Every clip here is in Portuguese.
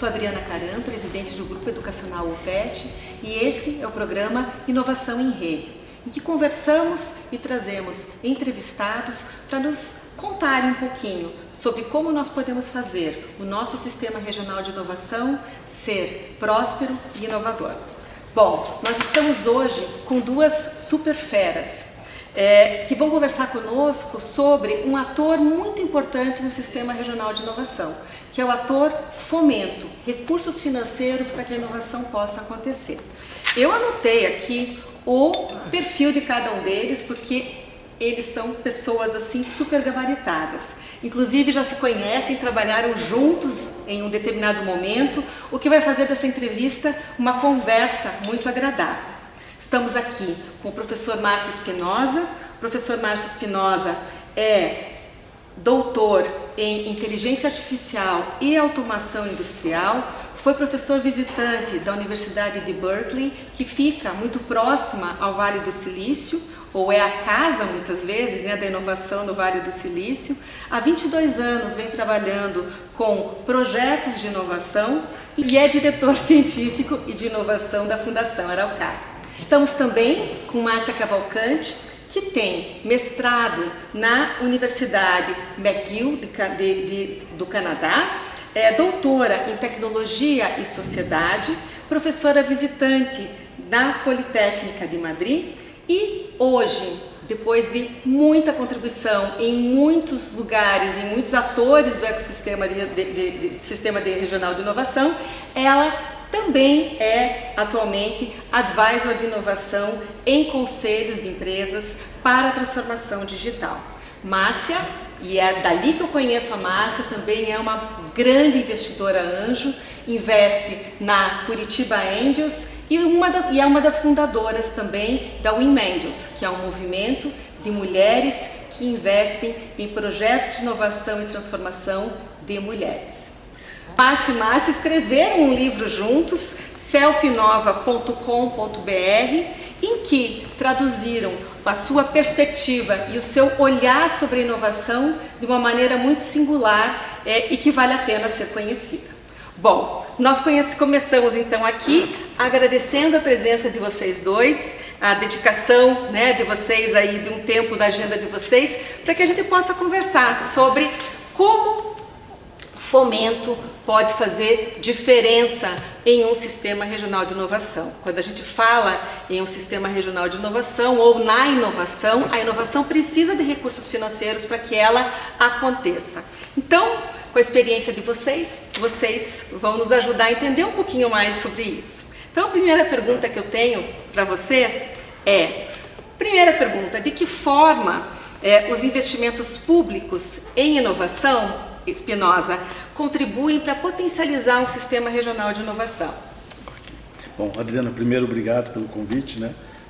sou Adriana Caram, presidente do Grupo Educacional UPET, e esse é o programa Inovação em Rede, em que conversamos e trazemos entrevistados para nos contarem um pouquinho sobre como nós podemos fazer o nosso Sistema Regional de Inovação ser próspero e inovador. Bom, nós estamos hoje com duas super feras que vão conversar conosco sobre um ator muito importante no Sistema Regional de Inovação, que é o ator Fomento, recursos financeiros para que a inovação possa acontecer. Eu anotei aqui o perfil de cada um deles, porque eles são pessoas assim super gabaritadas. Inclusive já se conhecem, trabalharam juntos em um determinado momento, o que vai fazer dessa entrevista uma conversa muito agradável. Estamos aqui com o professor Márcio Espinosa. O professor Márcio Espinosa é doutor em Inteligência Artificial e Automação Industrial, foi professor visitante da Universidade de Berkeley, que fica muito próxima ao Vale do Silício, ou é a casa, muitas vezes, da inovação no Vale do Silício. Há 22 anos vem trabalhando com projetos de inovação e é diretor científico e de inovação da Fundação Araucária. Estamos também com Márcia Cavalcante, que tem mestrado na Universidade McGill do Canadá, é doutora em Tecnologia e Sociedade, professora visitante na Politécnica de Madrid e hoje, depois de muita contribuição em muitos lugares, em muitos atores do ecossistema Sistema Regional de Inovação, ela também é atualmente advisor de inovação em conselhos de empresas para a transformação digital. Márcia, e é dali que eu conheço a Márcia, também é uma grande investidora anjo, investe na Curitiba Angels e é uma das fundadoras também da Women Angels, que é um movimento de mulheres que investem em projetos de inovação e transformação de mulheres. Márcio e Márcia escreveram um livro juntos, selfinova.com.br, em que traduziram a sua perspectiva e o seu olhar sobre a inovação de uma maneira muito singular e que vale a pena ser conhecida. Bom, nós começamos então aqui agradecendo a presença de vocês dois, a dedicação de vocês aí, de um tempo da agenda de vocês, para que a gente possa conversar sobre como Fomento pode fazer diferença em um sistema regional de inovação. Quando a gente fala em um sistema regional de inovação ou na inovação, a inovação precisa de recursos financeiros para que ela aconteça. Então, com a experiência de vocês vão nos ajudar a entender um pouquinho mais sobre isso. Então, a primeira pergunta que eu tenho para vocês é, de que forma os investimentos públicos em inovação, Espinosa, contribuem para potencializar um sistema regional de inovação? Bom, Adriana, primeiro, obrigado pelo convite,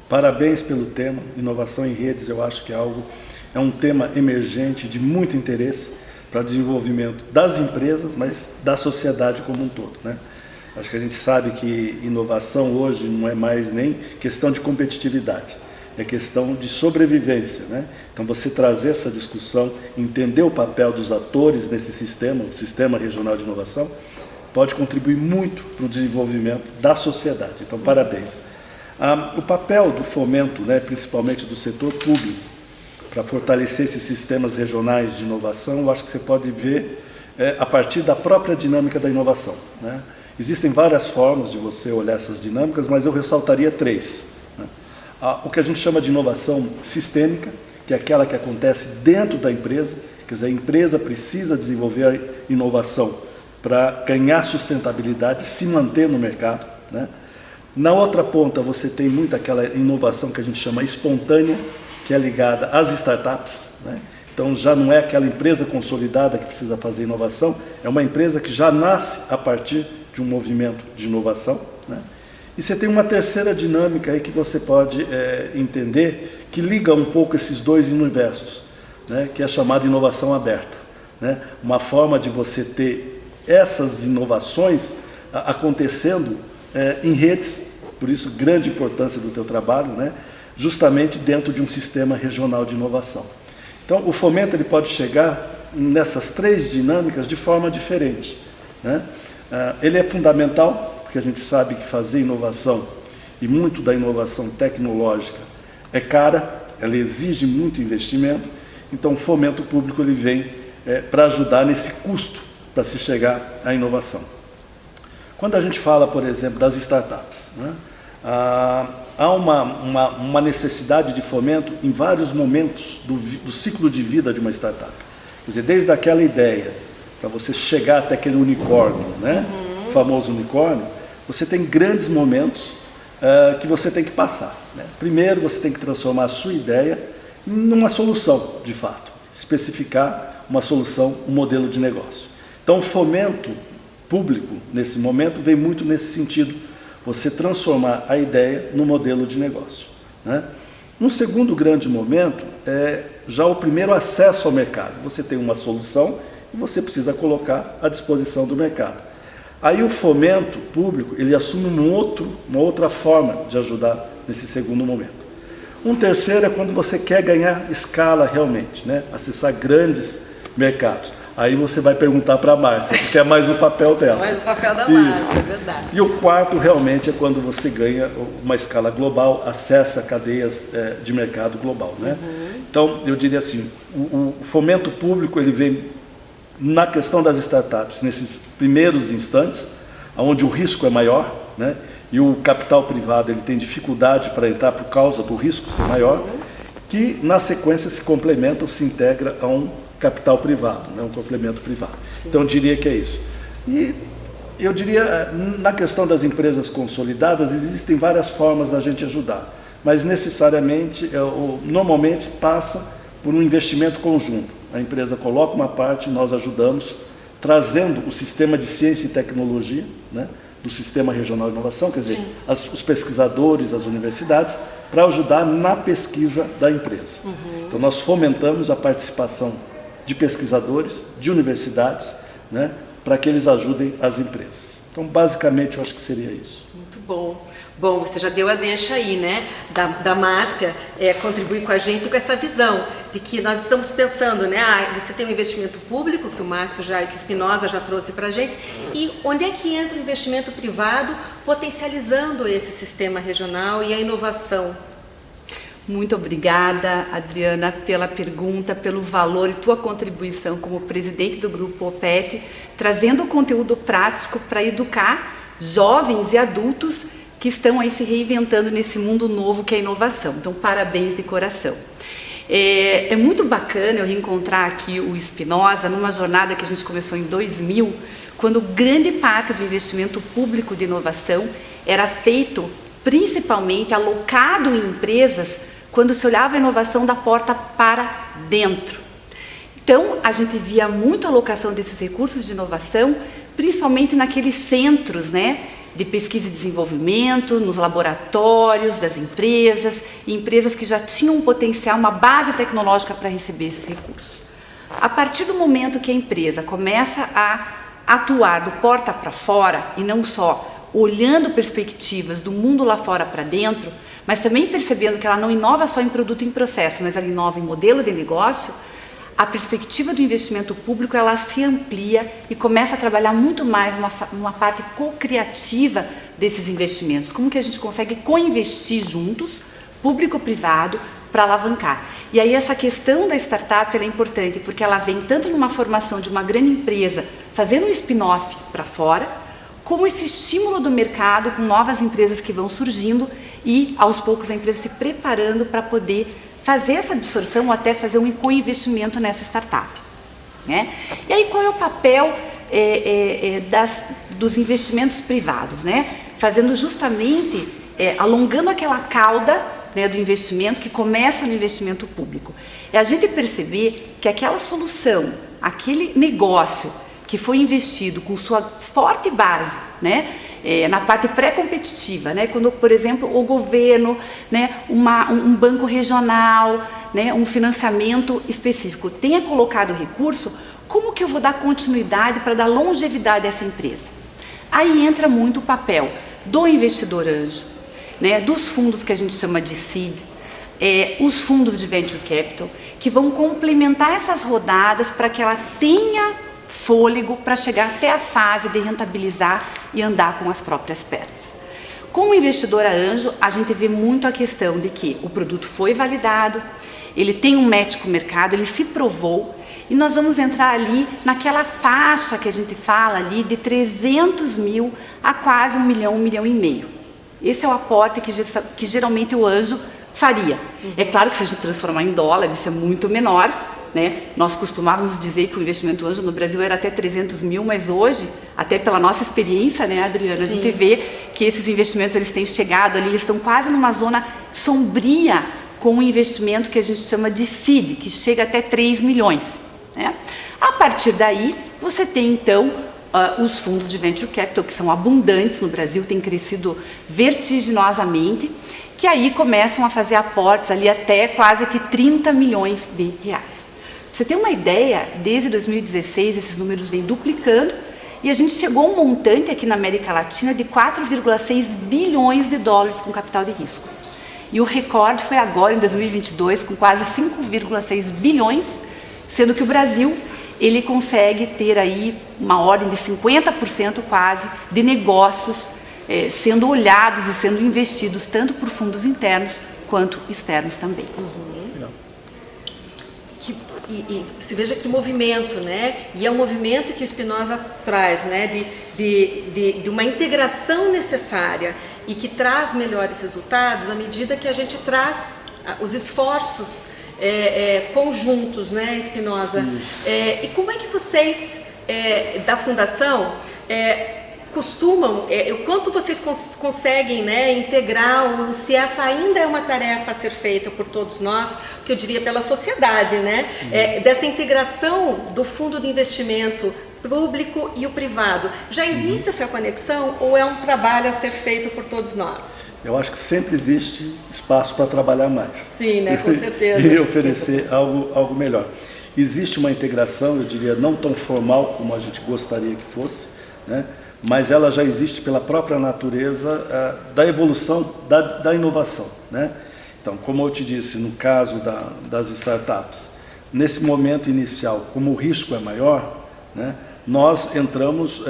Parabéns pelo tema. Inovação em redes, eu acho que é um tema emergente de muito interesse para o desenvolvimento das empresas, mas da sociedade como um todo, Acho que a gente sabe que inovação hoje não é mais nem questão de competitividade, é questão de sobrevivência, Então você trazer essa discussão, entender o papel dos atores nesse sistema, o Sistema Regional de Inovação, pode contribuir muito para o desenvolvimento da sociedade. Então, parabéns. O papel do fomento, principalmente do setor público, para fortalecer esses sistemas regionais de inovação, eu acho que você pode ver a partir da própria dinâmica da inovação, Existem várias formas de você olhar essas dinâmicas, mas eu ressaltaria três. O que a gente chama de inovação sistêmica, que é aquela que acontece dentro da empresa, quer dizer, a empresa precisa desenvolver a inovação para ganhar sustentabilidade, se manter no mercado, Na outra ponta você tem muito aquela inovação que a gente chama espontânea, que é ligada às startups, Então já não é aquela empresa consolidada que precisa fazer inovação, é uma empresa que já nasce a partir de um movimento de inovação, E você tem uma terceira dinâmica aí que você pode entender, que liga um pouco esses dois universos, que é a chamada inovação aberta. Uma forma de você ter essas inovações acontecendo em redes, por isso grande importância do teu trabalho, justamente dentro de um sistema regional de inovação. Então o fomento ele pode chegar nessas três dinâmicas de forma diferente. Ele é fundamental, porque a gente sabe que fazer inovação, e muito da inovação tecnológica, é cara, ela exige muito investimento, então o fomento público ele vem para ajudar nesse custo para se chegar à inovação. Quando a gente fala, por exemplo, das startups, né, há uma necessidade de fomento em vários momentos do ciclo de vida de uma startup. Quer dizer, desde aquela ideia, para você chegar até aquele unicórnio, né, o famoso unicórnio, você tem grandes momentos que você tem que passar, né? Primeiro, você tem que transformar a sua ideia numa solução, de fato, especificar uma solução, um modelo de negócio. Então, o fomento público, nesse momento, vem muito nesse sentido, você transformar a ideia no modelo de negócio, né? Um segundo grande momento é já o primeiro acesso ao mercado. Você tem uma solução e você precisa colocar à disposição do mercado. Aí o fomento público, ele assume uma outra forma de ajudar nesse segundo momento. Um terceiro é quando você quer ganhar escala realmente, né? Acessar grandes mercados. Aí você vai perguntar para a Márcia, porque é mais o papel dela. Mais o papel da Márcia, é verdade. E o quarto realmente é quando você ganha uma escala global, acessa cadeias de mercado global, né? Então, eu diria assim, o fomento público, ele vem na questão das startups, nesses primeiros instantes, onde o risco é maior, né? E o capital privado ele tem dificuldade para entrar por causa do risco ser maior, que na sequência se complementa ou se integra a um capital privado, né? Um complemento privado. Sim. Então eu diria que é isso. E eu diria, na questão das empresas consolidadas, existem várias formas da gente ajudar, mas necessariamente, normalmente passa por um investimento conjunto. A empresa coloca uma parte, nós ajudamos, trazendo o sistema de ciência e tecnologia, né, do Sistema Regional de Inovação, quer dizer, os pesquisadores, as universidades, para ajudar na pesquisa da empresa. Então, nós fomentamos a participação de pesquisadores, de universidades, né, para que eles ajudem as empresas. Então, basicamente, eu acho que seria isso. Muito bom. Bom, você já deu a deixa aí, né, da Márcia contribuir com a gente com essa visão de que nós estamos pensando, né, você tem um investimento público, que o Márcio que o Espinosa já trouxe para a gente, e onde é que entra o investimento privado potencializando esse sistema regional e a inovação? Muito obrigada, Adriana, pela pergunta, pelo valor e tua contribuição como presidente do Grupo OPET, trazendo conteúdo prático para educar jovens e adultos que estão aí se reinventando nesse mundo novo que é a inovação. Então, parabéns de coração. É muito bacana eu reencontrar aqui o Espinosa numa jornada que a gente começou em 2000, quando grande parte do investimento público de inovação era feito principalmente alocado em empresas quando se olhava a inovação da porta para dentro. Então, a gente via muito a alocação desses recursos de inovação, principalmente naqueles centros, né, de pesquisa e desenvolvimento, nos laboratórios das empresas, empresas que já tinham um potencial, uma base tecnológica para receber esses recursos. A partir do momento que a empresa começa a atuar do porta para fora, e não só olhando perspectivas do mundo lá fora para dentro, mas também percebendo que ela não inova só em produto e em processo, mas ela inova em modelo de negócio, a perspectiva do investimento público ela se amplia e começa a trabalhar muito mais uma parte co-criativa desses investimentos. Como que a gente consegue co-investir juntos, público-privado, para alavancar. E aí essa questão da startup ela é importante, porque ela vem tanto numa formação de uma grande empresa, fazendo um spin-off para fora, como esse estímulo do mercado com novas empresas que vão surgindo e, aos poucos, a empresa se preparando para poder fazer essa absorção ou até fazer um co-investimento nessa startup, né? E aí qual é o papel dos investimentos privados, né? Fazendo justamente, alongando aquela cauda, né, do investimento que começa no investimento público. É a gente perceber que aquela solução, aquele negócio que foi investido com sua forte base, né, na parte pré-competitiva, né, quando, por exemplo, o governo, né, um banco regional, né, um financiamento específico tenha colocado recurso, como que eu vou dar continuidade para dar longevidade a essa empresa? Aí entra muito o papel do investidor anjo, né, dos fundos que a gente chama de seed, os fundos de venture capital, que vão complementar essas rodadas para que ela tenha fôlego para chegar até a fase de rentabilizar e andar com as próprias pernas. Como investidora anjo, a gente vê muito a questão de que o produto foi validado, ele tem um match com o mercado, ele se provou, e nós vamos entrar ali naquela faixa que a gente fala ali de 300 mil a quase 1 milhão, 1,5 milhão. Esse é o aporte que geralmente o anjo faria. É claro que se a gente transformar em dólar, isso é muito menor, né? Nós costumávamos dizer que o investimento anjo no Brasil era até 300 mil, mas hoje, até pela nossa experiência, né, Adriana, a gente vê que esses investimentos eles têm chegado ali, eles estão quase numa zona sombria com um investimento que a gente chama de seed, que chega até 3 milhões. Né? A partir daí, você tem então os fundos de Venture Capital, que são abundantes no Brasil, têm crescido vertiginosamente, que aí começam a fazer aportes ali até quase que 30 milhões de reais. Pra você ter uma ideia, desde 2016 esses números vêm duplicando e a gente chegou a um montante aqui na América Latina de 4,6 bilhões de dólares com capital de risco. E o recorde foi agora em 2022 com quase 5,6 bilhões, sendo que o Brasil ele consegue ter aí uma ordem de 50% quase de negócios sendo olhados e sendo investidos tanto por fundos internos quanto externos também. E se veja que movimento, né? E é um movimento que o Spinoza traz, né? De uma integração necessária e que traz melhores resultados à medida que a gente traz os esforços conjuntos, né, Spinoza? E como é que vocês da Fundação costumam, o quanto vocês conseguem, né, integrar, ou se essa ainda é uma tarefa a ser feita por todos nós, que eu diria pela sociedade, né, dessa integração do fundo de investimento público e o privado. Já existe essa conexão ou é um trabalho a ser feito por todos nós? Eu acho que sempre existe espaço para trabalhar mais. Sim, né, com certeza. E oferecer algo melhor. Existe uma integração, eu diria, não tão formal como a gente gostaria que fosse, né? Mas ela já existe pela própria natureza da evolução, da inovação, né? Então, como eu te disse, no caso das startups, nesse momento inicial, como o risco é maior, né, nós entramos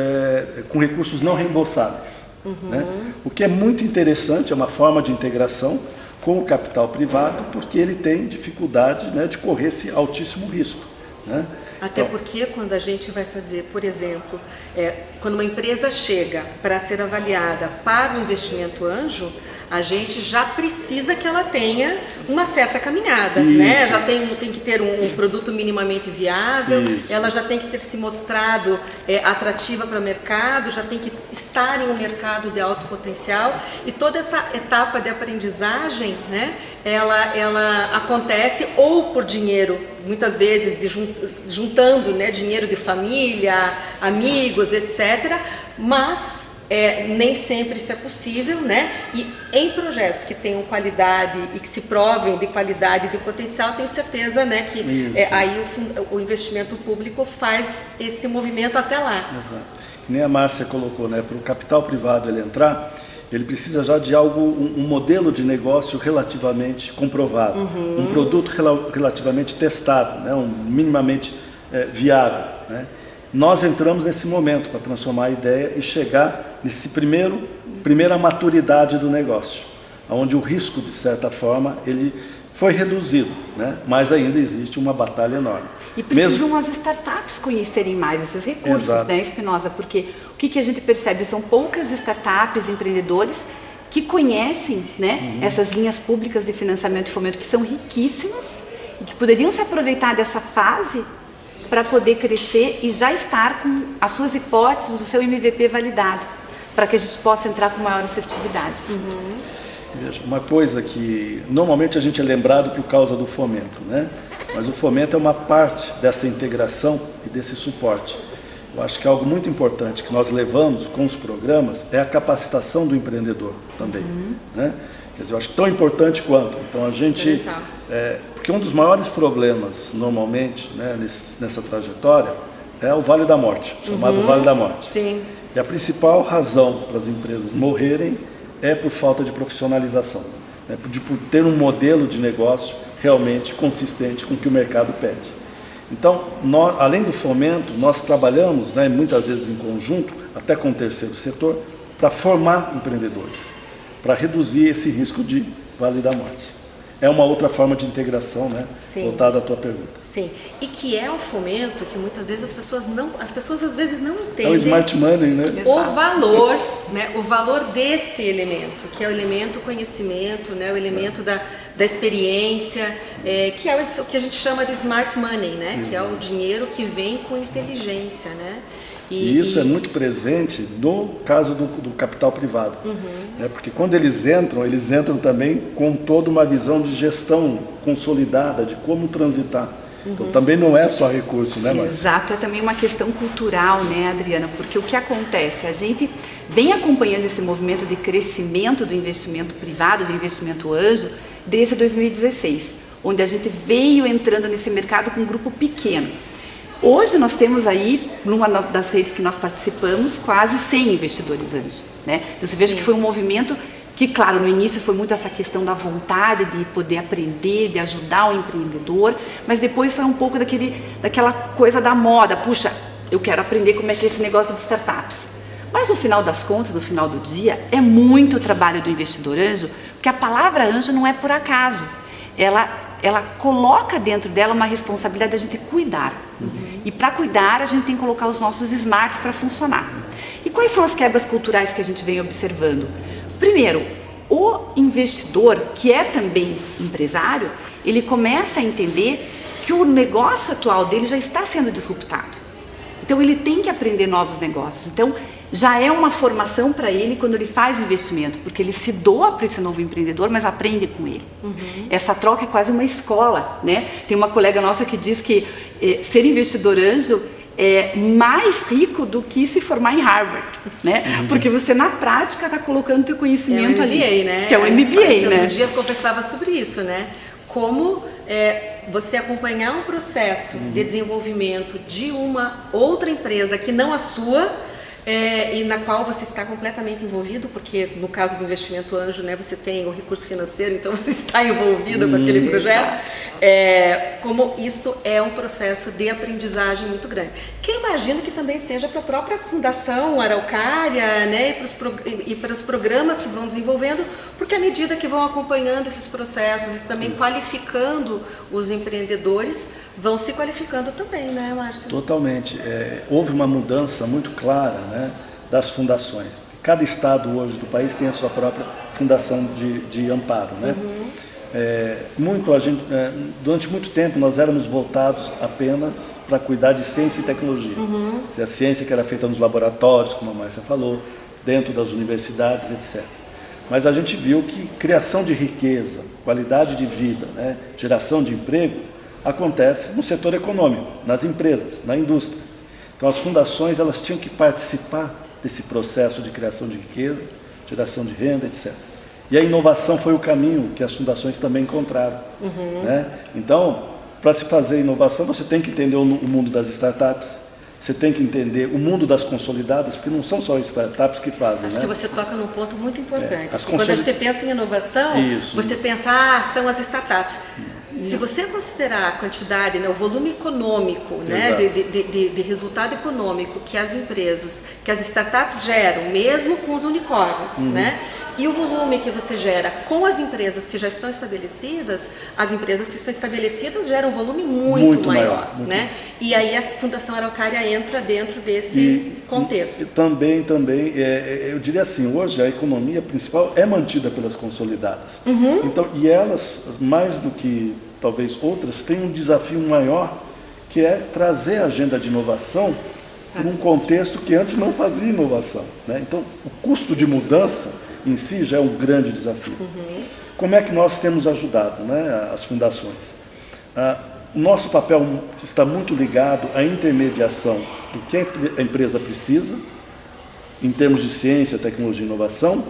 com recursos não reembolsáveis. Né? O que é muito interessante, é uma forma de integração com o capital privado, porque ele tem dificuldade, né, de correr esse altíssimo risco. Né? Até porque quando a gente vai fazer, por exemplo, quando uma empresa chega para ser avaliada para o investimento anjo, a gente já precisa que ela tenha uma certa caminhada, né? Já tem que ter um produto minimamente viável, ela já tem que ter se mostrado atrativa para o mercado, já tem que estar em um mercado de alto potencial, e toda essa etapa de aprendizagem, né, ela acontece ou por dinheiro, muitas vezes juntando, né, dinheiro de família, amigos, etc., mas nem sempre isso é possível, né? E em projetos que tenham qualidade e que se provem de qualidade e de potencial, tenho certeza, né, que aí o investimento público faz esse movimento até lá. Exato. Que nem a Márcia colocou, né? Para o capital privado ele entrar, ele precisa já de um modelo de negócio relativamente comprovado, um produto relativamente testado, né? Minimamente viável, né? Nós entramos nesse momento para transformar a ideia e chegar nesse primeira maturidade do negócio, onde o risco, de certa forma, ele foi reduzido, né? Mas ainda existe uma batalha enorme. E precisam as startups conhecerem mais esses recursos, né, Spinoza? Porque o que a gente percebe são poucas startups, empreendedores que conhecem, né, essas linhas públicas de financiamento e fomento que são riquíssimas e que poderiam se aproveitar dessa fase para poder crescer e já estar com as suas hipóteses, o seu MVP validado, para que a gente possa entrar com maior assertividade. Veja, uma coisa que normalmente a gente é lembrado por causa do fomento, né? Mas o fomento é uma parte dessa integração e desse suporte. Eu acho que algo muito importante que nós levamos com os programas é a capacitação do empreendedor também, né? Quer dizer, eu acho que tão importante quanto. Então a gente, porque um dos maiores problemas normalmente, né, nessa trajetória é o Vale da Morte, chamado Vale da Morte. Sim. E a principal razão para as empresas morrerem é por falta de profissionalização, por ter um modelo de negócio realmente consistente com o que o mercado pede. Então, além do fomento, nós trabalhamos, né, muitas vezes em conjunto, até com o terceiro setor, para formar empreendedores, para reduzir esse risco de Vale da Morte. É uma outra forma de integração, né? Sim. Voltada à tua pergunta. Sim, e que é o fomento que muitas vezes as pessoas às vezes não entendem. É o smart money, né? O valor, né? O valor deste elemento, que é o elemento conhecimento, né? O elemento da experiência, que é o que a gente chama de smart money, né? Que é o dinheiro que vem com inteligência, né? E isso é muito presente no caso do capital privado. Né? Porque quando eles entram também com toda uma visão de gestão consolidada, de como transitar. Então também não é só recurso, né, Márcia? Exato, é também uma questão cultural, né, Adriana? Porque o que acontece? A gente vem acompanhando esse movimento de crescimento do investimento privado, do investimento anjo, desde 2016, onde a gente veio entrando nesse mercado com um grupo pequeno. Hoje nós temos aí, numa das redes que nós participamos, quase 100 investidores anjos, né? Então você veja que foi um movimento que, claro, no início foi muito essa questão da vontade de poder aprender, de ajudar o empreendedor, mas depois foi um pouco daquela coisa da moda, puxa, eu quero aprender como é que é esse negócio de startups. Mas no final das contas, no final do dia, é muito trabalho do investidor anjo, porque a palavra anjo não é por acaso. Ela coloca dentro dela uma responsabilidade da gente cuidar. E para cuidar, a gente tem que colocar os nossos smarts para funcionar. E quais são as quebras culturais que a gente vem observando? Primeiro, o investidor, que é também empresário, ele começa a entender que o negócio atual dele já está sendo disruptado. Então ele tem que aprender novos negócios. Então já é uma formação para ele quando ele faz o investimento, porque ele se doa para esse novo empreendedor, mas aprende com ele. Essa troca é quase uma escola, né? Tem uma colega nossa que diz que ser investidor anjo é mais rico do que se formar em Harvard, né? Porque você na prática está colocando teu conhecimento ali. É o MBA, né? Que é o MBA, né? Um dia eu conversava sobre isso, né? Como você acompanhar um processo de desenvolvimento de uma outra empresa que não a sua, e na qual você está completamente envolvido, porque no caso do investimento anjo, né, você tem o recurso financeiro, então você está envolvido com aquele projeto, como isto é um processo de aprendizagem muito grande. Que eu imagino que também seja para a própria Fundação Araucária, né, e para os programas que vão desenvolvendo, porque à medida que vão acompanhando esses processos e também qualificando os empreendedores, vão se qualificando também, né, Márcio? Totalmente. Houve uma mudança muito clara, né, das fundações. Cada estado hoje do país tem a sua própria fundação de amparo, né? Durante muito tempo nós éramos voltados apenas para cuidar de ciência e tecnologia. A ciência que era feita nos laboratórios, como a Márcia falou, dentro das universidades, etc. Mas a gente viu que criação de riqueza, qualidade de vida, né, geração de emprego, acontece no setor econômico, nas empresas, na indústria. Então as fundações elas tinham que participar desse processo de criação de riqueza, geração de renda, etc. E a inovação foi o caminho que as fundações também encontraram. Né? Então, para se fazer inovação, você tem que entender o mundo das startups, você tem que entender o mundo das consolidadas, porque não são só startups que fazem. Acho que você toca num ponto muito importante. Quando a gente pensa em inovação, você pensa, são as startups. Se você considerar a quantidade, né, o volume econômico, né, de resultado econômico que as empresas, que as startups geram, mesmo com os unicórnios, né, e o volume que você gera com as empresas que já estão estabelecidas, as empresas que estão estabelecidas geram um volume muito maior, né? E aí a Fundação Araucária entra dentro desse contexto. E também, eu diria assim, hoje a economia principal é mantida pelas consolidadas. Então, e elas, mais do que talvez outras, têm um desafio maior, que é trazer a agenda de inovação para um contexto que antes não fazia inovação, né? Então, o custo de mudança em si já é um grande desafio. Como é que nós temos ajudado, né, as fundações? O nosso papel está muito ligado à intermediação do que a empresa precisa, em termos de ciência, tecnologia e inovação,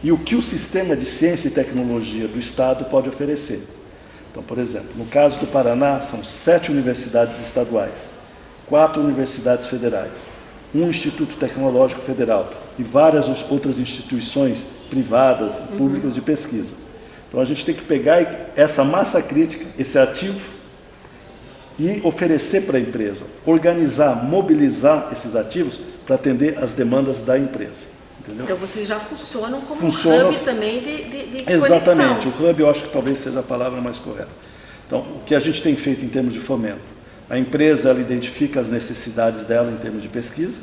e o que o sistema de ciência e tecnologia do Estado pode oferecer. Então, por exemplo, no caso do Paraná, são 7 universidades estaduais, 4 universidades federais, um Instituto Tecnológico Federal e várias outras instituições privadas e públicas de pesquisa. Então a gente tem que pegar essa massa crítica, esse ativo, e oferecer para a empresa, organizar, mobilizar esses ativos para atender as demandas da empresa. Entendeu? Então vocês já funcionam como um hub também de Exatamente, conexão. o hub eu acho que talvez seja a palavra mais correta. Então, o que a gente tem feito em termos de fomento? A empresa ela identifica as necessidades dela em termos de pesquisa,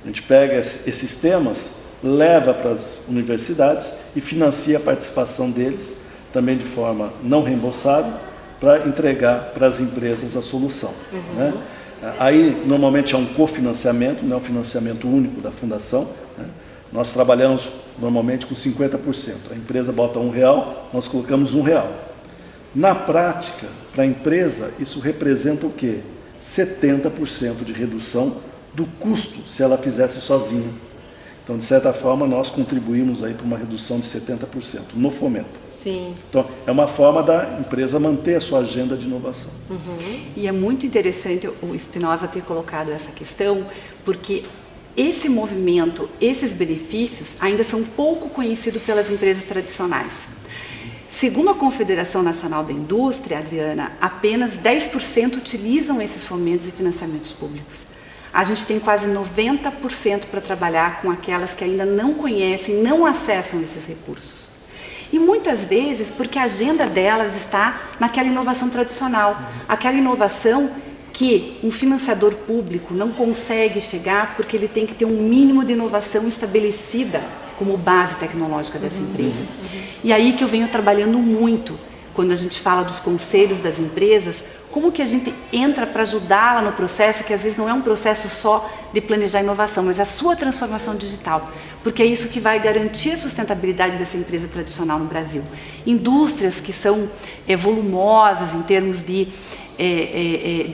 a gente pega esses temas, leva para as universidades e financia a participação deles, também de forma não reembolsável, para entregar para as empresas a solução. Né? Aí, normalmente, é um cofinanciamento, não é um financiamento único da fundação. Né? Nós trabalhamos normalmente com 50%. A empresa bota R$1, nós colocamos R$1. Na prática, para a empresa, isso representa o quê? 70% de redução do custo se ela fizesse sozinha. Então, de certa forma, nós contribuímos aí para uma redução de 70% no fomento. Sim. Então, é uma forma da empresa manter a sua agenda de inovação. E é muito interessante o Espinosa ter colocado essa questão, porque esse movimento, esses benefícios, ainda são pouco conhecidos pelas empresas tradicionais. Segundo a Confederação Nacional da Indústria, Adriana, apenas 10% utilizam esses fomentos e financiamentos públicos. A gente tem quase 90% para trabalhar com aquelas que ainda não conhecem, não acessam esses recursos. E muitas vezes porque a agenda delas está naquela inovação tradicional, aquela inovação que um financiador público não consegue chegar porque ele tem que ter um mínimo de inovação estabelecida como base tecnológica dessa empresa. E aí que eu venho trabalhando muito, quando a gente fala dos conselhos das empresas, como que a gente entra para ajudá-la no processo, que às vezes não é um processo só de planejar inovação, mas a sua transformação digital, porque é isso que vai garantir a sustentabilidade dessa empresa tradicional no Brasil. Indústrias que são volumosas em termos de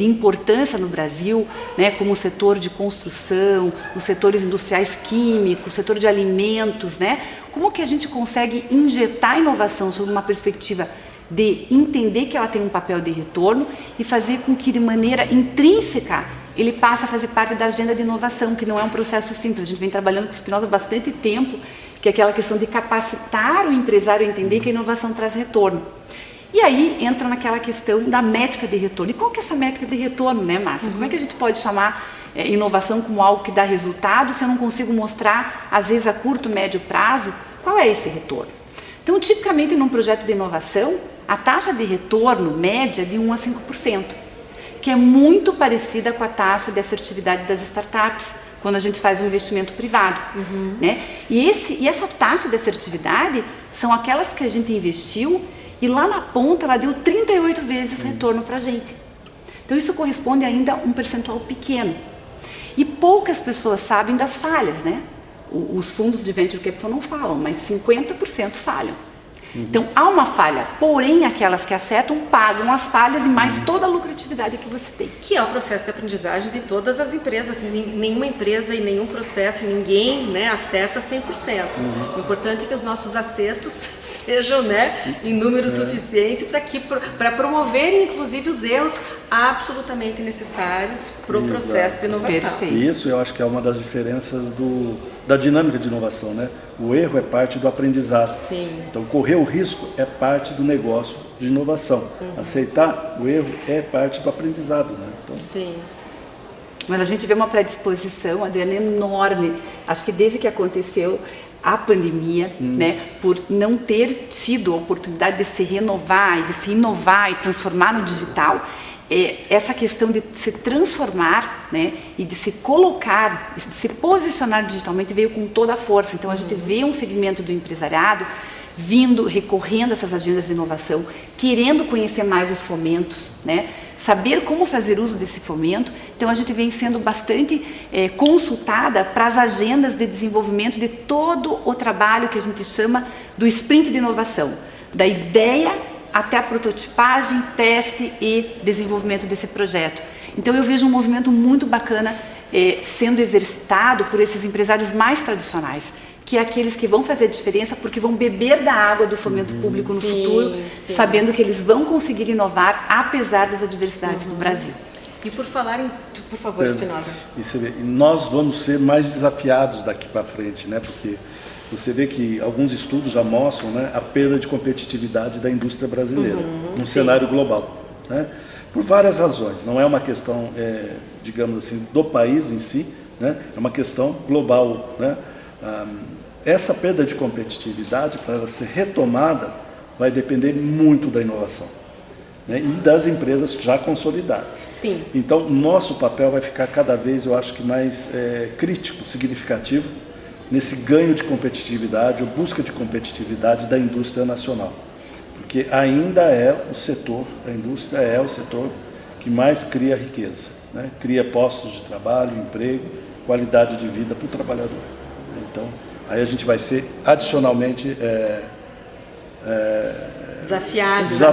importância no Brasil, né, como o setor de construção, os setores industriais químicos, o setor de alimentos, né, como que a gente consegue injetar inovação sob uma perspectiva de entender que ela tem um papel de retorno e fazer com que de maneira intrínseca ele passe a fazer parte da agenda de inovação, que não é um processo simples. A gente vem trabalhando com o Espinosa há bastante tempo, que é aquela questão de capacitar o empresário a entender que a inovação traz retorno. E aí entra naquela questão da métrica de retorno. E qual que é essa métrica de retorno, né, Márcia? Como é que a gente pode chamar inovação como algo que dá resultado se eu não consigo mostrar, às vezes a curto, médio prazo, qual é esse retorno? Então, tipicamente, num projeto de inovação, a taxa de retorno média é de 1 a 5%, que é muito parecida com a taxa de assertividade das startups, quando a gente faz um investimento privado. Né? E essa taxa de assertividade são aquelas que a gente investiu e lá na ponta ela deu 38 vezes retorno para a gente. Então isso corresponde ainda a um percentual pequeno. E poucas pessoas sabem das falhas, né? Os fundos de Venture Capital não falam, mas 50% falham. Então há uma falha, porém aquelas que acertam pagam as falhas e mais toda a lucratividade que você tem. Que é o processo de aprendizagem de todas as empresas. Nenhuma empresa e nenhum processo, ninguém, né, acerta 100%. O importante é que os nossos acertos sejam, né, em número suficiente para promover, inclusive, os erros absolutamente necessários para o processo de inovação. Perfeito. E isso eu acho que é uma das diferenças da dinâmica de inovação, né? O erro é parte do aprendizado. Sim. Então, correr o risco é parte do negócio de inovação. Aceitar o erro é parte do aprendizado, né? Então, Sim. Mas a gente vê uma predisposição, Adriana, enorme. Acho que desde que aconteceu a pandemia, né, por não ter tido a oportunidade de se renovar e de se inovar e transformar no digital, essa questão de se transformar, né, e de se colocar, de se posicionar digitalmente veio com toda a força. Então a gente vê um segmento do empresariado recorrendo a essas agendas de inovação, querendo conhecer mais os fomentos, né, saber como fazer uso desse fomento. Então a gente vem sendo bastante consultada para as agendas de desenvolvimento de todo o trabalho que a gente chama do sprint de inovação, da ideia até a prototipagem, teste e desenvolvimento desse projeto. Então eu vejo um movimento muito bacana sendo exercitado por esses empresários mais tradicionais, que é aqueles que vão fazer a diferença porque vão beber da água do fomento público no futuro, sabendo que eles vão conseguir inovar apesar das adversidades do Brasil. E por favor, Espinosa. E nós vamos ser mais desafiados daqui para frente, né? Porque você vê que alguns estudos já mostram, né, a perda de competitividade da indústria brasileira no cenário global, né? Por várias razões. Não é uma questão, digamos assim, do país em si, né? É uma questão global, né? Essa perda de competitividade, para ela ser retomada, vai depender muito da inovação, né? E das empresas já consolidadas. Sim. Então, nosso papel vai ficar cada vez, eu acho que mais crítico, significativo, nesse ganho de competitividade ou busca de competitividade da indústria nacional. Porque ainda é o setor, a indústria é o setor que mais cria riqueza, né? Cria postos de trabalho, emprego, qualidade de vida para o trabalhador. Então, aí a gente vai ser adicionalmente desafiados, né?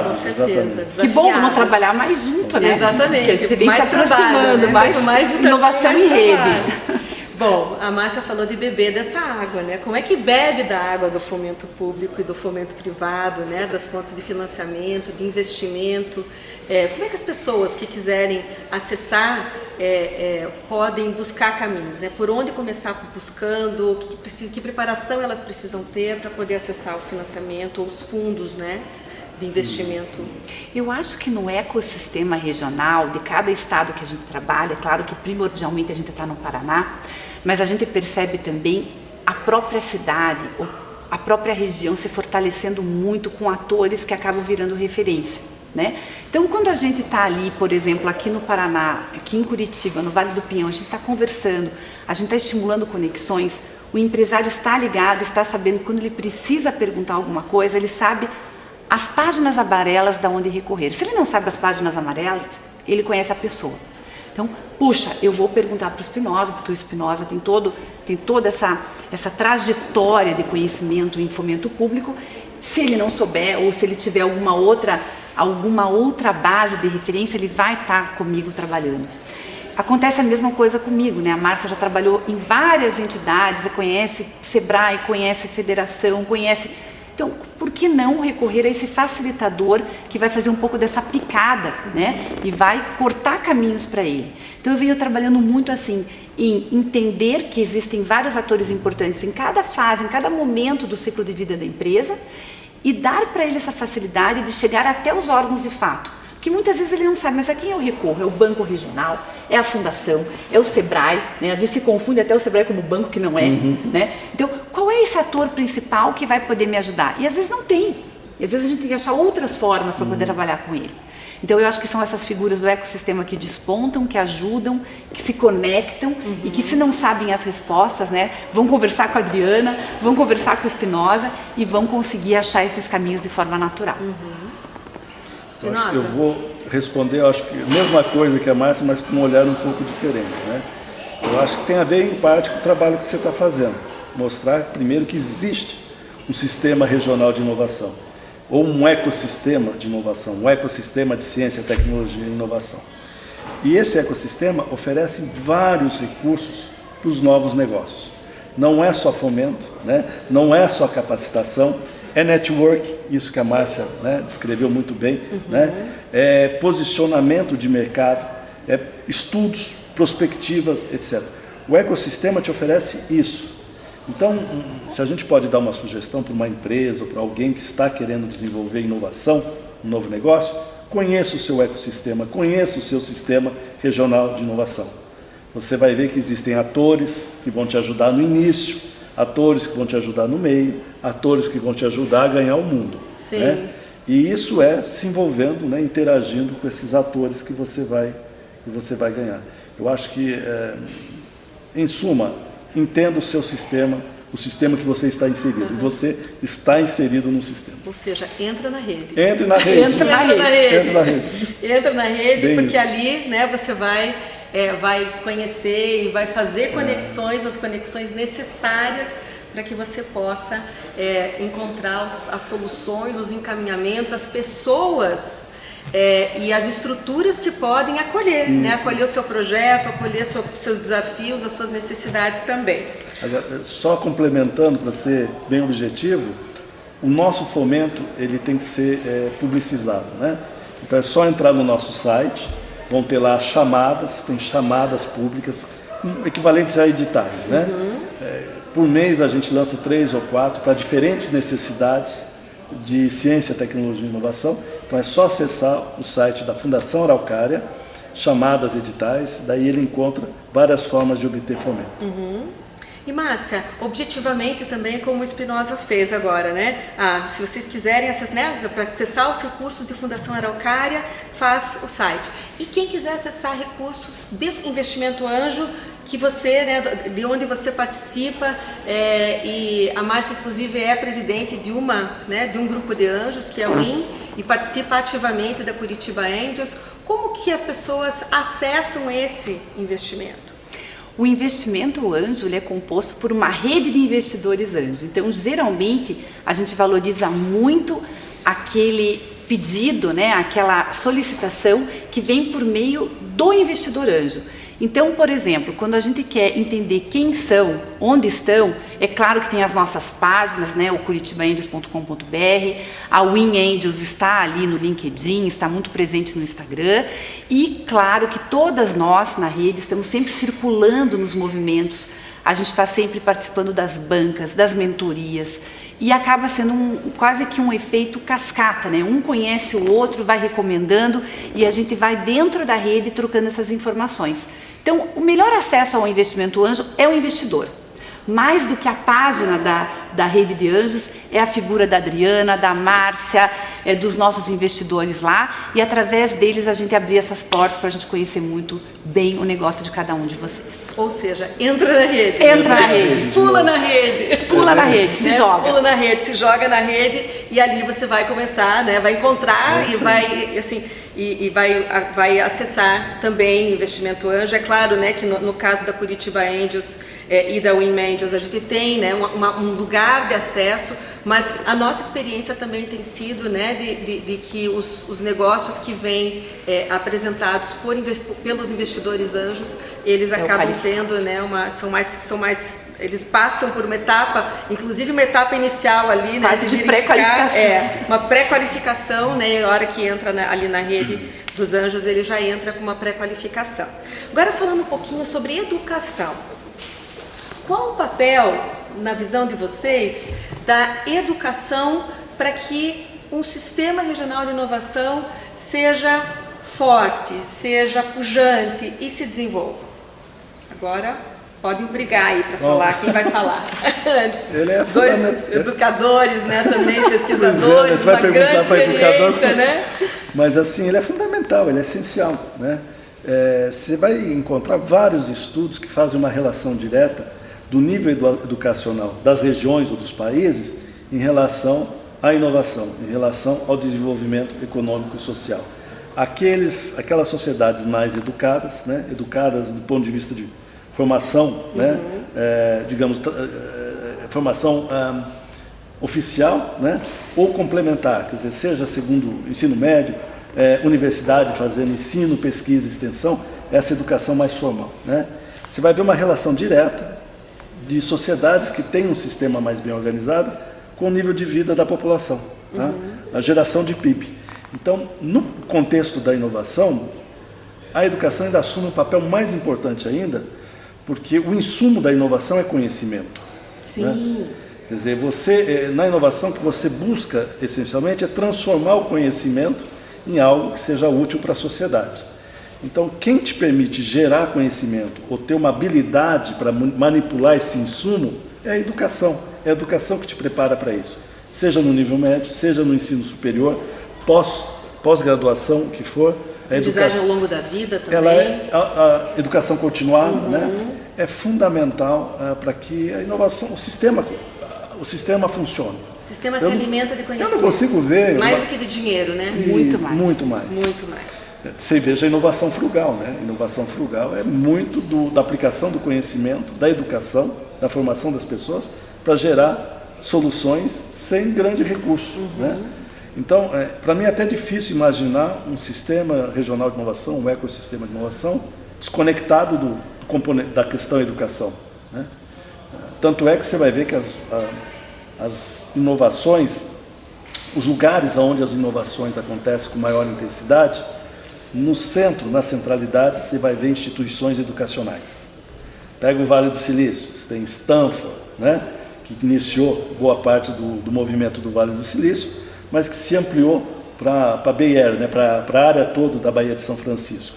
Com certeza. Que bom, vamos trabalhar mais junto, né? Exatamente. Que a gente vem mais se aproximando, trabalho, né? mais inovação em rede. Bom, a Márcia falou de beber dessa água, né? Como é que bebe da água do fomento público e do fomento privado, né? Das fontes de financiamento, de investimento. Como é que as pessoas que quiserem acessar podem buscar caminhos, né? Por onde começar buscando, que preparação elas precisam ter para poder acessar o financiamento ou os fundos, né? De investimento? Eu acho que no ecossistema regional de cada estado que a gente trabalha, é claro que primordialmente a gente está no Paraná, mas a gente percebe também a própria cidade, a própria região se fortalecendo muito com atores que acabam virando referência, né? Então, quando a gente está ali, por exemplo, aqui no Paraná, aqui em Curitiba, no Vale do Pinhão, a gente está conversando, a gente está estimulando conexões, o empresário está ligado, está sabendo que quando ele precisa perguntar alguma coisa, ele sabe as páginas amarelas da onde recorrer. Se ele não sabe as páginas amarelas, ele conhece a pessoa. Então, puxa, eu vou perguntar para o Espinosa, porque o Espinosa tem toda essa trajetória de conhecimento em fomento público. Se ele não souber, ou se ele tiver alguma outra base de referência, ele vai estar comigo trabalhando. Acontece a mesma coisa comigo, né? A Márcia já trabalhou em várias entidades, conhece Sebrae, conhece Federação, conhece... Então, por que não recorrer a esse facilitador que vai fazer um pouco dessa picada, né? E vai cortar caminhos para ele. Então, eu venho trabalhando muito assim, em entender que existem vários atores importantes em cada fase, em cada momento do ciclo de vida da empresa e dar para ele essa facilidade de chegar até os órgãos de fato. Porque muitas vezes ele não sabe, mas a quem eu recorro? É o Banco Regional, é a Fundação, é o Sebrae, né? Às vezes se confunde até o Sebrae como banco que não é, né? Então, qual é esse ator principal que vai poder me ajudar? E às vezes não tem. E às vezes a gente tem que achar outras formas para poder trabalhar com ele. Então, eu acho que são essas figuras do ecossistema que despontam, que ajudam, que se conectam e que, se não sabem as respostas, né, vão conversar com a Adriana, vão conversar com o Espinosa e vão conseguir achar esses caminhos de forma natural. Eu vou responder, eu acho que a mesma coisa que a Márcia, mas com um olhar um pouco diferente, né? Eu acho que tem a ver, em parte, com o trabalho que você está fazendo. Mostrar, primeiro, que existe um sistema regional de inovação, ou um ecossistema de inovação, um ecossistema de ciência, tecnologia e inovação. E esse ecossistema oferece vários recursos para os novos negócios. Não é só fomento, né? Não é só capacitação, é network, isso que a Márcia, né, descreveu muito bem, né? É posicionamento de mercado, é estudos, prospectivas, etc. O ecossistema te oferece isso. Então, se a gente pode dar uma sugestão para uma empresa ou para alguém que está querendo desenvolver inovação, um novo negócio, conheça o seu ecossistema, conheça o seu sistema regional de inovação. Você vai ver que existem atores que vão te ajudar no início, atores que vão te ajudar no meio, atores que vão te ajudar a ganhar o mundo. Sim. Né? E isso é se envolvendo, né, interagindo com esses atores que você vai ganhar. Eu acho que, em suma, entenda o seu sistema, o sistema que você está inserido. E você está inserido no sistema. Ou seja, entra na rede. Entre na rede. Entra na rede. Entra na rede, porque isso. Ali, né, você vai conhecer e vai fazer conexões, as conexões necessárias para que você possa encontrar as soluções, os encaminhamentos, as pessoas e as estruturas que podem acolher, né? Acolher o seu projeto, acolher seus desafios, as suas necessidades também. Só complementando, para ser bem objetivo, o nosso fomento ele tem que ser publicizado, né? Então é só entrar no nosso site, vão ter lá chamadas, tem chamadas públicas, equivalentes a editais, né? Por mês a gente lança 3 ou 4 para diferentes necessidades de ciência, tecnologia e inovação, Então é só acessar o site da Fundação Araucária, chamadas editais, daí ele encontra várias formas de obter fomento. E Márcia, objetivamente também como o Espinosa fez agora, né? Se vocês quiserem para acessar os recursos de Fundação Araucária, faz o site. E quem quiser acessar recursos de investimento anjo, que você, né, de onde você participa, e a Márcia inclusive é presidente de um grupo de anjos, que é o IN, e participa ativamente da Curitiba Angels. Como que as pessoas acessam esse investimento? O investimento anjo ele é composto por uma rede de investidores anjo. Então, geralmente, a gente valoriza muito aquele pedido, né, aquela solicitação que vem por meio do investidor anjo. Então, por exemplo, quando a gente quer entender quem são, onde estão, é claro que tem as nossas páginas, né, o curitibaangels.com.br, a Win Angels está ali no LinkedIn, está muito presente no Instagram, e claro que todas nós na rede estamos sempre circulando nos movimentos, a gente está sempre participando das bancas, das mentorias, e acaba sendo quase que um efeito cascata, né? Um conhece o outro, vai recomendando, e a gente vai dentro da rede trocando essas informações. Então, o melhor acesso ao investimento anjo é o investidor. Mais do que a página da rede de anjos, é a figura da Adriana, da Márcia, dos nossos investidores lá, e através deles a gente abrir essas portas para a gente conhecer muito bem o negócio de cada um de vocês. Ou seja, entra na rede. Entra na rede. Pula na rede. Pula na rede, se joga. Pula na rede, se joga na rede, e ali você vai começar, né? Vai encontrar e vai, assim, e vai acessar também investimento anjo. É claro, né, que no caso da Curitiba Angels e da Win Angels, a gente tem, né, um lugar de acesso, mas a nossa experiência também tem sido, né, de que os negócios que vêm apresentados pelos investidores anjos, eles acabam tendo, né, eles passam por uma etapa, inclusive uma etapa inicial ali, né, quase de pré-qualificação. Uma pré-qualificação, né, a hora que entra ali na rede dos anjos, ele já entra com uma pré-qualificação. Agora falando um pouquinho sobre educação. Qual o papel, na visão de vocês, da educação para que um sistema regional de inovação seja forte, seja pujante e se desenvolva? Agora, podem brigar aí para falar, quem vai falar antes. Ele é dois educadores, né, também, pesquisadores, uma grande experiência, né? Mas assim, ele é fundamental, ele é essencial, né? Você vai encontrar vários estudos que fazem uma relação direta do nível educacional das regiões ou dos países em relação à inovação, em relação ao desenvolvimento econômico e social. Aquelas sociedades mais educadas, né, educadas do ponto de vista de formação, né, digamos, formação oficial, né, ou complementar, quer dizer, seja segundo ensino médio, universidade fazendo ensino, pesquisa e extensão, essa educação mais formal, né. Você vai ver uma relação direta de sociedades que têm um sistema mais bem organizado com o nível de vida da população, tá? A geração de PIB. Então, no contexto da inovação, a educação ainda assume um papel mais importante ainda, porque o insumo da inovação é conhecimento. Sim. Né? Quer dizer, na inovação, o que você busca, essencialmente, é transformar o conhecimento em algo que seja útil para a sociedade. Então, quem te permite gerar conhecimento ou ter uma habilidade para manipular esse insumo é a educação. É a educação que te prepara para isso. Seja no nível médio, seja no ensino superior, pós-graduação, o que for. A aprendizagem ao longo da vida também. A educação continuada, né, é fundamental para que a inovação, o sistema funcione. O sistema se alimenta de conhecimento. Eu não consigo ver... Mais do que de dinheiro, né? Muito mais. Muito mais. Muito mais. Você veja a inovação frugal, né? Inovação frugal é muito da aplicação do conhecimento, da educação, da formação das pessoas para gerar soluções sem grande recurso, né? Então, para mim é até difícil imaginar um sistema regional de inovação, um ecossistema de inovação desconectado do componente da questão educação, né? Tanto é que você vai ver que as inovações, os lugares onde as inovações acontecem com maior intensidade, no centro, na centralidade, você vai ver instituições educacionais. Pega o Vale do Silício, você tem Stanford, né, que iniciou boa parte do movimento do Vale do Silício, mas que se ampliou para a Bay Area, né, para a área toda da Baía de São Francisco.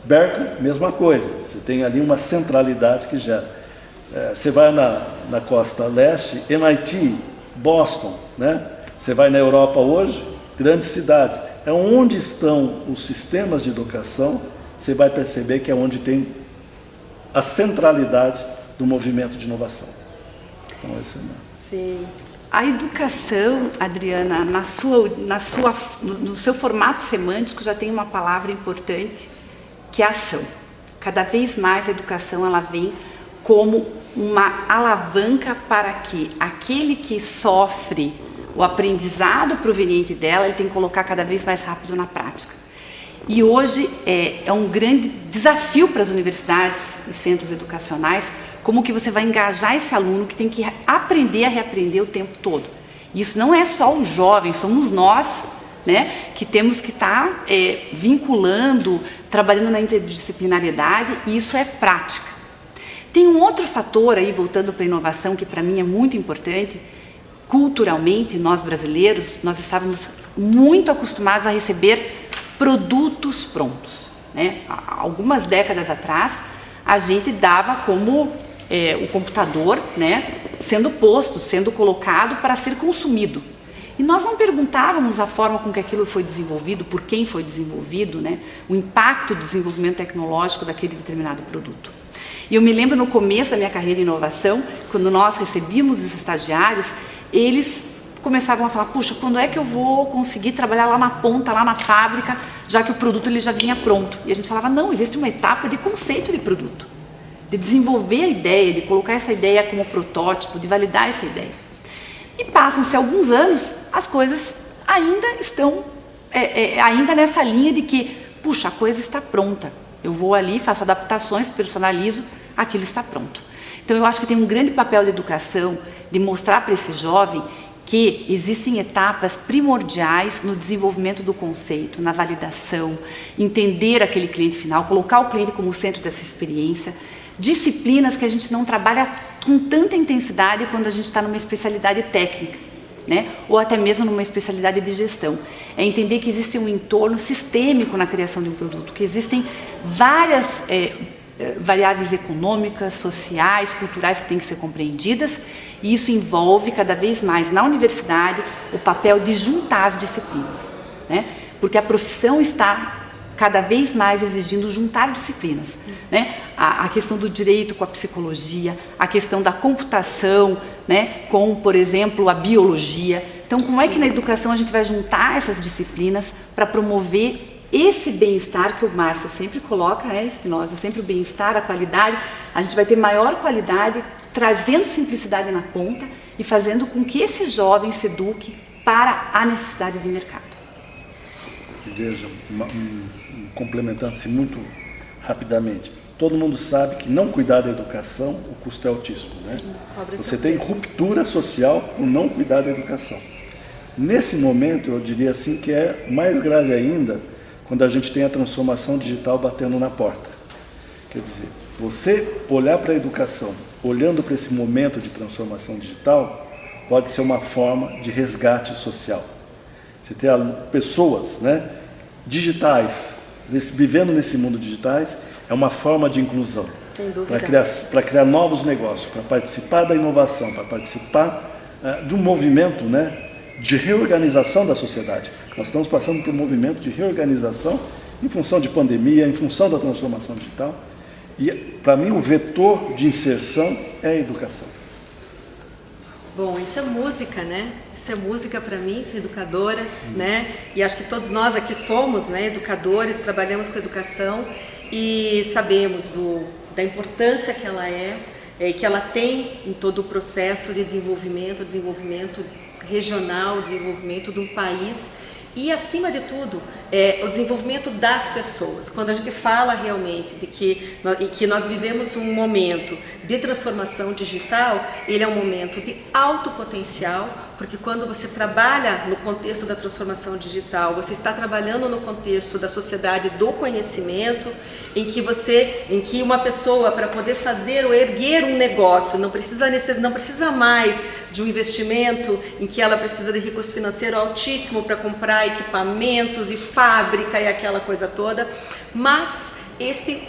Berkeley, mesma coisa, você tem ali uma centralidade que gera. Você vai na costa leste, MIT, Boston, né? Você vai na Europa hoje, grandes cidades. É onde estão os sistemas de educação, você vai perceber que é onde tem a centralidade do movimento de inovação. Então, esse Sim. A educação, Adriana, no seu formato semântico já tem uma palavra importante, que é ação. Cada vez mais a educação ela vem como uma alavanca para que aquele que sofre o aprendizado proveniente dela, ele tem que colocar cada vez mais rápido na prática. E hoje é um grande desafio para as universidades e centros educacionais, como que você vai engajar esse aluno que tem que aprender a reaprender o tempo todo. Isso não é só o jovem, somos nós, né, que temos que estar vinculando, trabalhando na interdisciplinariedade, e isso é prática. Tem um outro fator aí, voltando para a inovação, que para mim é muito importante. Culturalmente, nós brasileiros, nós estávamos muito acostumados a receber produtos prontos, né? Há algumas décadas atrás, a gente dava como o computador, né, sendo posto, sendo colocado para ser consumido. E nós não perguntávamos a forma com que aquilo foi desenvolvido, por quem foi desenvolvido, né, o impacto do desenvolvimento tecnológico daquele determinado produto. E eu me lembro no começo da minha carreira em inovação, quando nós recebíamos os estagiários, eles começavam a falar, puxa, quando é que eu vou conseguir trabalhar lá na ponta, lá na fábrica, já que o produto ele já vinha pronto? E a gente falava, não, existe uma etapa de conceito de produto, de desenvolver a ideia, de colocar essa ideia como protótipo, de validar essa ideia. E passam-se alguns anos, as coisas ainda estão ainda nessa linha de que, puxa, a coisa está pronta. Eu vou ali, faço adaptações, personalizo, aquilo está pronto. Então eu acho que tem um grande papel da educação de mostrar para esse jovem que existem etapas primordiais no desenvolvimento do conceito, na validação, entender aquele cliente final, colocar o cliente como centro dessa experiência, disciplinas que a gente não trabalha com tanta intensidade quando a gente está numa especialidade técnica, né? Ou até mesmo numa especialidade de gestão. É entender que existe um entorno sistêmico na criação de um produto, que existem várias variáveis econômicas, sociais, culturais que têm que ser compreendidas, e isso envolve cada vez mais na universidade o papel de juntar as disciplinas, né? Porque a profissão está cada vez mais exigindo juntar disciplinas, né? A questão do direito com a psicologia, a questão da computação, né, com, por exemplo, a biologia. Então, como é que na educação a gente vai juntar essas disciplinas para promover esse bem-estar que o Márcio sempre coloca, né, Espinosa, sempre o bem-estar, a qualidade, a gente vai ter maior qualidade, trazendo simplicidade na ponta e fazendo com que esse jovem se eduque para a necessidade de mercado. Veja, complementando-se muito rapidamente, todo mundo sabe que não cuidar da educação, o custo é altíssimo, né? Você tem ruptura social por não cuidar da educação. Nesse momento, eu diria assim que é mais grave ainda quando a gente tem a transformação digital batendo na porta. Quer dizer, você olhar para a educação, olhando para esse momento de transformação digital, pode ser uma forma de resgate social. Você ter pessoas, né, digitais, vivendo nesse mundo digitais, é uma forma de inclusão. Sem dúvida. Para criar novos negócios, para participar da inovação, para participar de um movimento, né, de reorganização da sociedade. Nós estamos passando por um movimento de reorganização em função de pandemia, em função da transformação digital. E, para mim, o vetor de inserção é a educação. Bom, isso é música, né? Isso é música para mim, sou educadora, né? E acho que todos nós aqui somos, né, educadores, trabalhamos com educação e sabemos da importância que ela que ela tem em todo o processo de desenvolvimento regional, desenvolvimento de um país e, acima de tudo, o desenvolvimento das pessoas. Quando a gente fala realmente de que nós vivemos um momento de transformação digital, ele é um momento de alto potencial, porque quando você trabalha no contexto da transformação digital, você está trabalhando no contexto da sociedade do conhecimento, em que uma pessoa, para poder fazer ou erguer um negócio, não precisa mais de um investimento em que ela precisa de recurso financeiro altíssimo para comprar equipamentos e fábrica e aquela coisa toda, mas este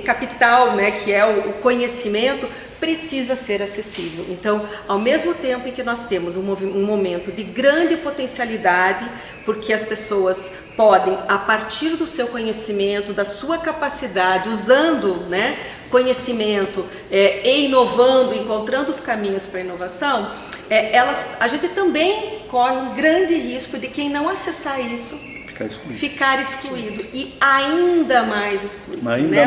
capital, né, que é o conhecimento, precisa ser acessível. Então, ao mesmo tempo em que nós temos um momento de grande potencialidade, porque as pessoas podem, a partir do seu conhecimento, da sua capacidade, usando, né, conhecimento e inovando, encontrando os caminhos para a inovação, a gente também corre um grande risco de quem não acessar isso ficar excluído e ainda mais excluído, né?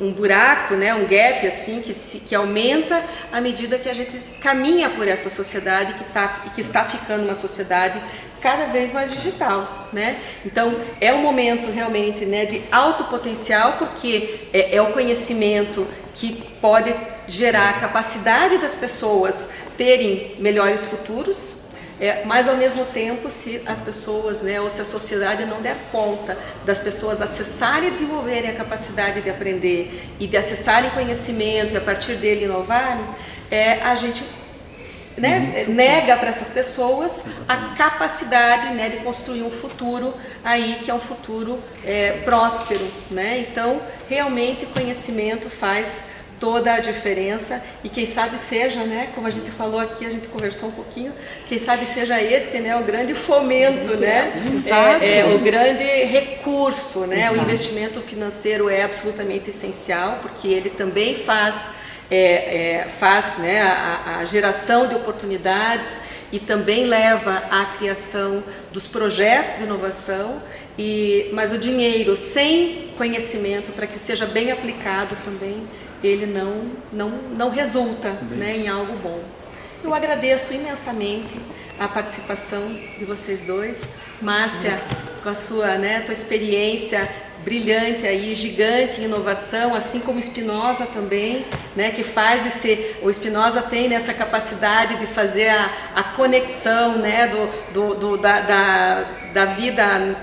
Um buraco, né? Um gap assim que aumenta à medida que a gente caminha por essa sociedade que está ficando uma sociedade cada vez mais digital, né? Então é um momento realmente, né, de alto potencial, porque é o conhecimento que pode gerar a capacidade das pessoas terem melhores futuros. Mas ao mesmo tempo, se as pessoas, né, ou se a sociedade não der conta das pessoas acessarem e desenvolverem a capacidade de aprender e de acessarem conhecimento e a partir dele inovarem, a gente, né, nega para essas pessoas a capacidade, né, de construir um futuro aí que é um futuro próspero, né? Então, realmente, conhecimento faz toda a diferença e quem sabe seja, né, como a gente falou aqui, a gente conversou um pouquinho, quem sabe seja esse, né, o grande fomento, né, o grande recurso, né, o investimento financeiro é absolutamente essencial, porque ele também faz né, a geração de oportunidades e também leva à criação dos projetos de inovação, mas o dinheiro sem conhecimento, para que seja bem aplicado também, ele não resulta, né, em algo bom. Eu agradeço imensamente a participação de vocês dois. Márcia, com a sua, né, tua experiência brilhante aí, gigante em inovação, assim como Espinosa também, né, que faz o Espinosa tem nessa capacidade de fazer a conexão, né, da vida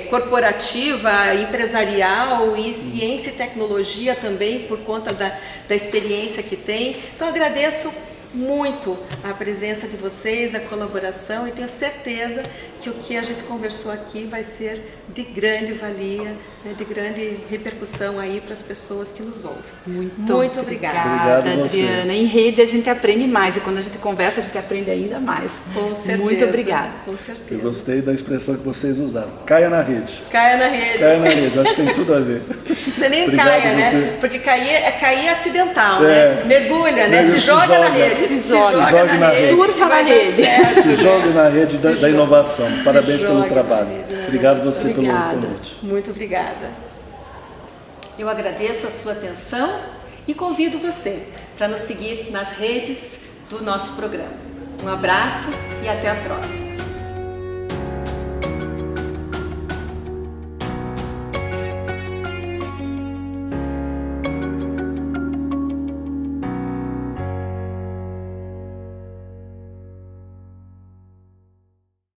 corporativa, empresarial e ciência e tecnologia também, por conta da experiência que tem. Então, agradeço muito a presença de vocês, a colaboração, e tenho certeza que o que a gente conversou aqui vai ser de grande valia, né, de grande repercussão aí para as pessoas que nos ouvem. Muito obrigada. Obrigada, Adriana. Em rede a gente aprende mais e quando a gente conversa a gente aprende ainda mais. Com certeza. Muito obrigada. Com certeza. Eu gostei da expressão que vocês usaram. Caia na rede. Caia na rede. Caia na rede, acho que tem tudo a ver. Não é nem Obrigado caia, né? Porque cair acidental, né? Mergulha, né? Se joga na rede. Se joga na rede. Surfa na rede. Se joga na rede da inovação. Parabéns pelo trabalho. Obrigado você pelo convite. Muito obrigada. Eu agradeço a sua atenção e convido você para nos seguir nas redes do nosso programa. Um abraço e até a próxima.